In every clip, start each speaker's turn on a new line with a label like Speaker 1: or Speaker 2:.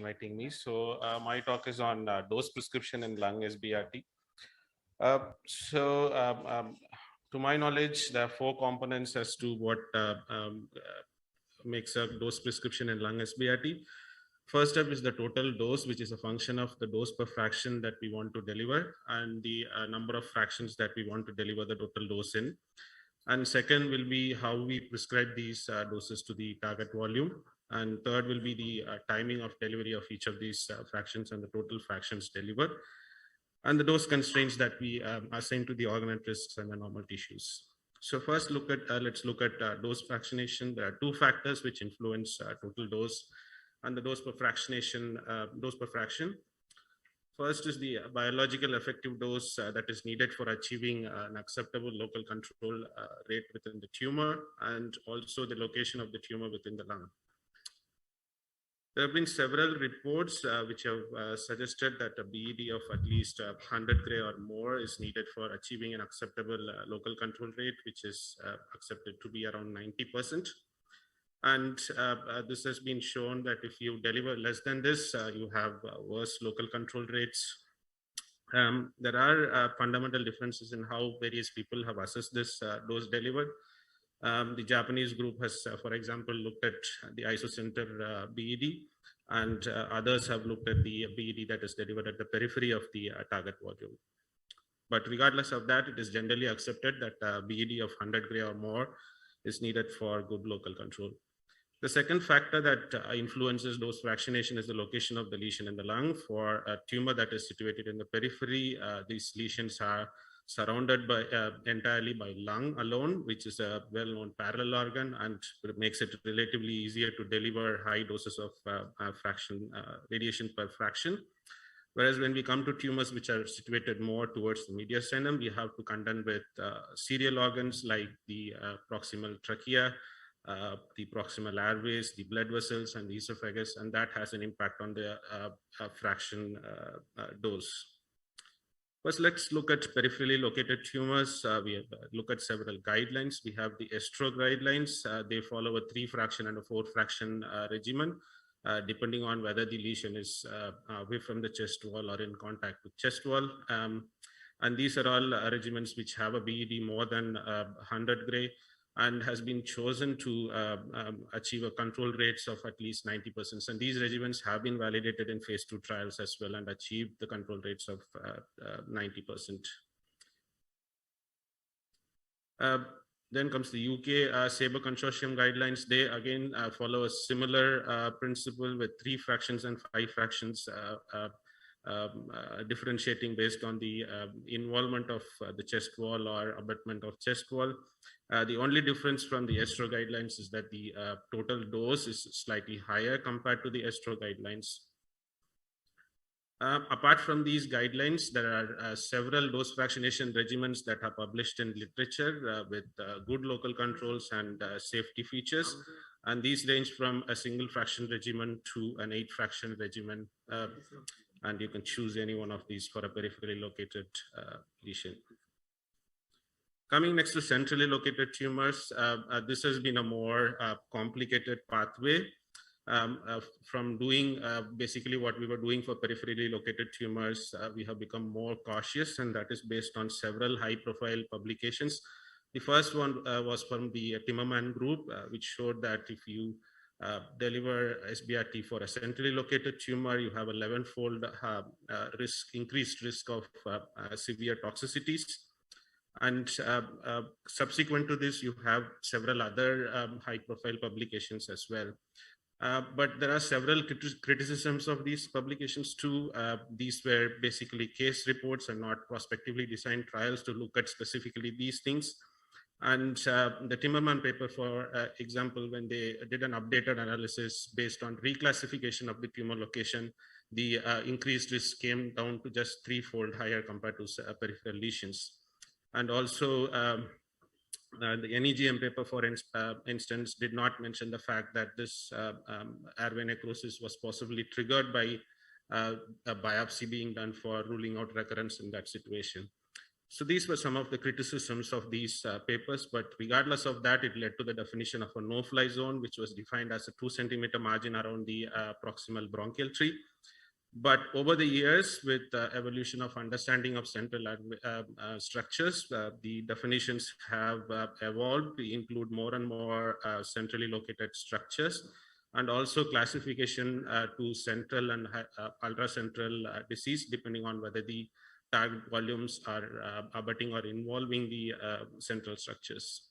Speaker 1: inviting me. So my talk is on dose prescription in lung SBRT. To my knowledge, there are four components as to what makes a dose prescription in lung SBRT. First up is the total dose, which is a function of the dose per fraction that we want to deliver and the number of fractions that we want to deliver the total dose in. And second will be how we prescribe these doses to the target volume. And third will be the timing of delivery of each of these fractions and the total fractions delivered. And the dose constraints that we assign to the organ at risks and the normal tissues. So first let's look at dose fractionation. There are two factors which influence total dose and the dose per fraction. First is the biological effective dose that is needed for achieving an acceptable local control rate within the tumor and also the location of the tumor within the lung. There have been several reports which have suggested that a BED of at least 100 gray or more is needed for achieving an acceptable local control rate, which is accepted to be around 90%. And this has been shown that if you deliver less than this, you have worse local control rates. There are fundamental differences in how various people have assessed this dose delivered. The Japanese group has, for example, looked at the isocenter BED, and others have looked at the BED that is delivered at the periphery of the target volume. But regardless of that, it is generally accepted that BED of 100 gray or more is needed for good local control. The second factor that influences dose fractionation is the location of the lesion in the lung. For a tumor that is situated in the periphery, these lesions are surrounded by entirely by lung alone, which is a well-known parallel organ, and it makes it relatively easier to deliver high doses of radiation per fraction. Whereas when we come to tumors which are situated more towards the mediastinum, we have to contend with serial organs like the proximal trachea, the proximal airways, the blood vessels, and the esophagus, and that has an impact on the fraction dose. First, let's look at peripherally located tumors. We look at several guidelines. We have the ESTRO guidelines. They follow a 3-fraction and a 4-fraction regimen, depending on whether the lesion is away from the chest wall or in contact with chest wall. And these are all regimens which have a BED more than 100 gray, and has been chosen to achieve a control rates of at least 90%. And these regimens have been validated in phase 2 trials as well and achieved the control rates of 90%. Then comes the UK SABRE consortium guidelines. They again follow a similar principle with 3 fractions and 5 fractions, differentiating based on the involvement of the chest wall or abutment of chest wall. The only difference from the ESTRO guidelines is that the total dose is slightly higher compared to the ESTRO guidelines. Apart from these guidelines, there are several dose fractionation regimens that are published in literature with good local controls and safety features. And these range from a single fraction regimen to an 8-fraction regimen. And you can choose any one of these for a peripherally located lesion. Coming next to centrally located tumors, this has been a more complicated pathway from doing basically what we were doing for peripherally located tumors. We have become more cautious, and that is based on several high-profile publications. The first one was from the Timmerman group, which showed that if you deliver SBRT for a centrally located tumor, you have 11-fold increased risk of severe toxicities. And subsequent to this, you have several other high-profile publications as well. But there are several criticisms of these publications too. These were basically case reports and not prospectively designed trials to look at specifically these things. And the Timmerman paper, for example, when they did an updated analysis based on reclassification of the tumor location, the increased risk came down to just 3-fold higher compared to peripheral lesions. And also, the NEGM paper, for instance, did not mention the fact that this airway necrosis was possibly triggered by a biopsy being done for ruling out recurrence in that situation. So these were some of the criticisms of these papers, but regardless of that, it led to the definition of a no-fly zone, which was defined as a 2 centimeter margin around the proximal bronchial tree. But over the years, with evolution of understanding of central structures, the definitions have evolved to include more and more centrally located structures, and also classification to central and ultracentral disease, depending on whether the target volumes are abutting or involving the central structures.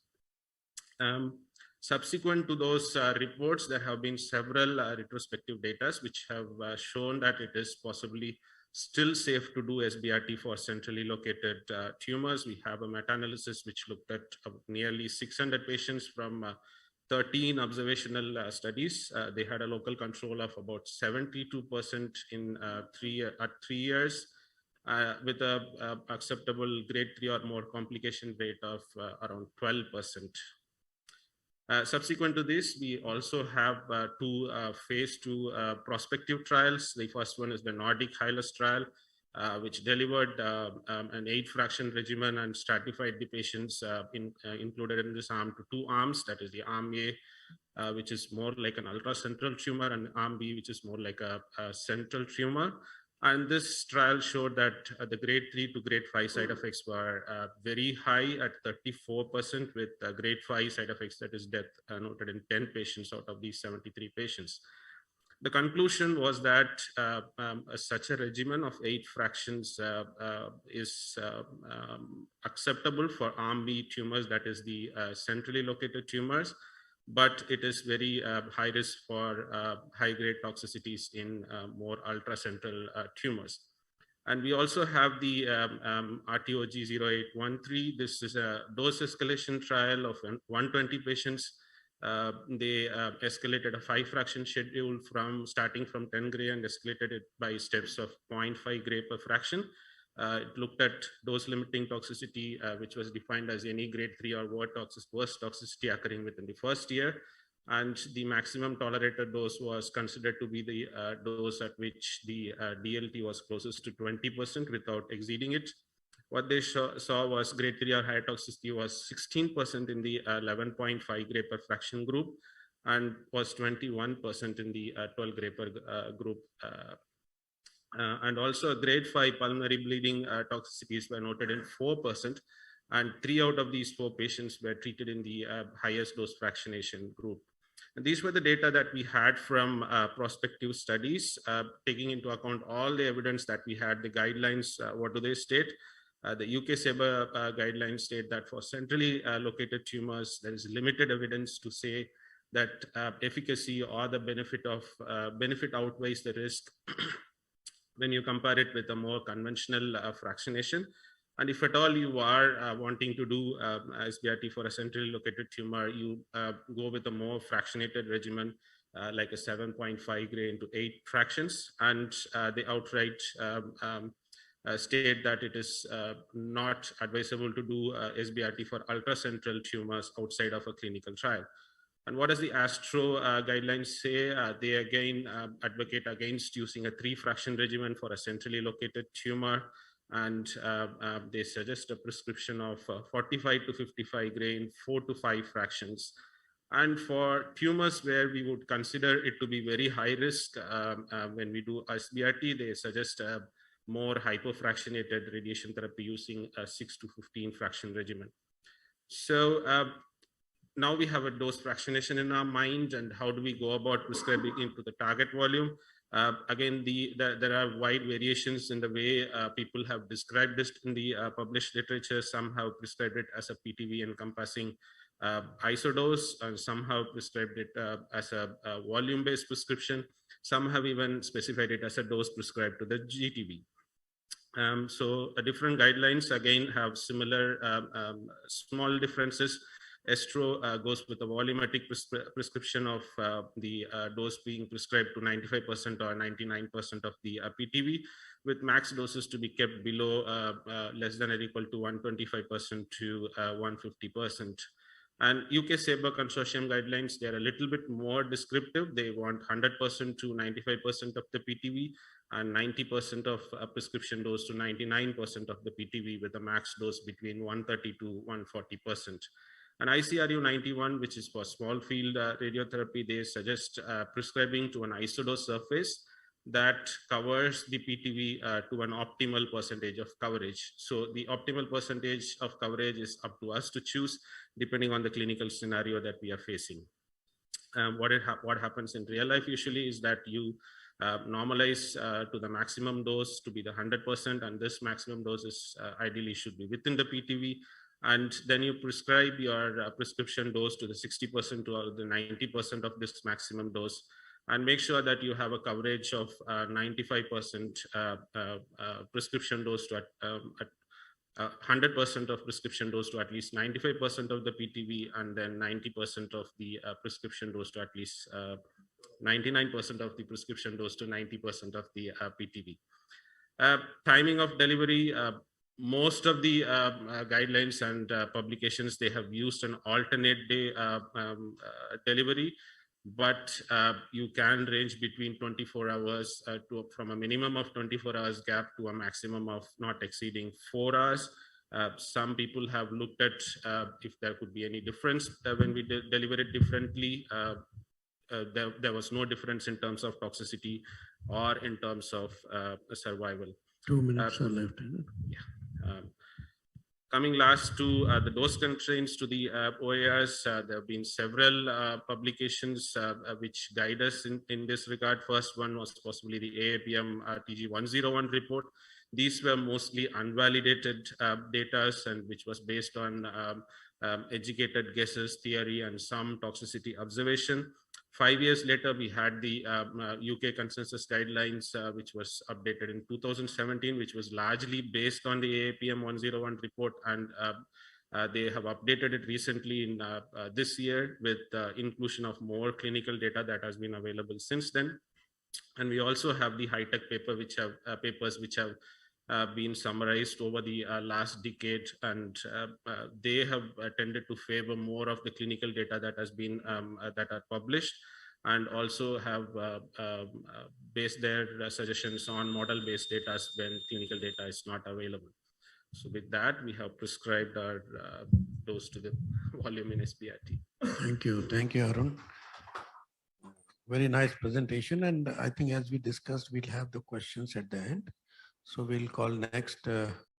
Speaker 1: Subsequent to those reports, there have been several retrospective data which have shown that it is possibly still safe to do SBRT for centrally located tumors. We have a meta-analysis which looked at nearly 600 patients from 13 observational studies. They had a local control of about 72% in 3 years. With a acceptable grade 3 or more complication rate of around 12%. Subsequent to this, we also have 2 phase 2 prospective trials. The first one is the Nordic HILUS trial, which delivered an 8-fraction regimen and stratified the patients included in this arm to 2 arms. That is the arm A, which is more like an ultracentral tumor, and arm B, which is more like a central tumor. And this trial showed that the grade 3 to grade 5 side effects were very high at 34%, with grade 5 side effects, that is death, noted in 10 patients out of these 73 patients. The conclusion was that such a regimen of 8 fractions is acceptable for arm B tumors, that is the centrally located tumors, but it is very high risk for high-grade toxicities in more ultracentral tumors. And we also have the RTOG0813. This is a dose escalation trial of 120 patients. They escalated a 5-fraction schedule starting from 10 gray and escalated it by steps of 0.5 gray per fraction. It looked at dose-limiting toxicity, which was defined as any grade 3 or worse toxicity occurring within the first year. And the maximum tolerated dose was considered to be the dose at which the DLT was closest to 20% without exceeding it. What they saw was grade 3 or higher toxicity was 16% in the 11.5 gray per fraction group, and was 21% in the 12 gray per group. And also grade 5 pulmonary bleeding toxicities were noted in 4%, and 3 out of these 4 patients were treated in the highest dose fractionation group. And these were the data that we had from prospective studies, taking into account all the evidence that we had. The guidelines, what do they state? The UK Sbrt guidelines state that for centrally located tumors, there is limited evidence to say that efficacy or the benefit outweighs the risk when you compare it with a more conventional fractionation. And if at all you are wanting to do SBRT for a centrally located tumor, you go with a more fractionated regimen, like a 7.5 gray into 8 fractions. And they outright state that it is not advisable to do SBRT for ultracentral tumors outside of a clinical trial. And what does the ASTRO guidelines say? They again advocate against using a 3-fraction regimen for a centrally located tumor. And they suggest a prescription of 45 to 55 gray in 4 to 5 fractions. And for tumors where we would consider it to be very high risk, when we do SBRT, they suggest a more hypofractionated radiation therapy using a 6 to 15 fraction regimen. So now we have a dose fractionation in our mind, and how do we go about prescribing into the target volume? Again, there are wide variations in the way people have described this in the published literature. Some have prescribed it as a PTV encompassing isodose, and some have prescribed it as a volume-based prescription. Some have even specified it as a dose prescribed to the GTV. So different guidelines again have similar small differences. ASTRO goes with a volumetric prescription of the dose being prescribed to 95% or 99% of the PTV, with max doses to be kept below less than or equal to 125% to 150%. And UK SABR consortium guidelines, they're a little bit more descriptive. They want 100% to 95% of the PTV and 90% of prescription dose to 99% of the PTV, with a max dose between 130 to 140%. And ICRU 91, which is for small field radiotherapy, they suggest prescribing to an isodose surface that covers the PTV to an optimal percentage of coverage. So the optimal percentage of coverage is up to us to choose, depending on the clinical scenario that we are facing. What happens in real life usually is that you normalize to the maximum dose to be the 100%, and this maximum dose is ideally should be within the PTV. And then you prescribe your prescription dose to the 60% to the 90% of this maximum dose, and make sure that you have a coverage of 95% prescription dose to 100% of prescription dose to at least 95% of the PTV, and then 90% of the prescription dose to at least 99% of the prescription dose to 90% of the PTV. Timing of delivery, most of the guidelines and publications, they have used an alternate day delivery, but you can range between 24 hours from a minimum of 24 hours gap to a maximum of not exceeding 4 hours. Some people have looked at if there could be any difference when we deliver it differently. There was no difference in terms of toxicity or in terms of survival.
Speaker 2: 2 minutes are left.
Speaker 1: Yeah. Coming last to the dose constraints to the OARs, there have been several publications which guide us in this regard. First one was possibly the AAPM TG101 report. These were mostly unvalidated data, and which was based on educated guesses, theory, and some toxicity observation. 5 years later, we had the UK consensus guidelines, which was updated in 2017, which was largely based on the AAPM 101 report, and they have updated it recently in this year with inclusion of more clinical data that has been available since then. And we also have the high-tech papers which have been summarized over the last decade, and they have tended to favor more of the clinical data that has been that are published, and also have based their suggestions on model-based data when clinical data is not available. So with that, we have prescribed our dose to the volume in Sbrt.
Speaker 2: Thank you, Arun. Very nice presentation, and I think as we discussed, we'll have the questions at the end. So we'll call next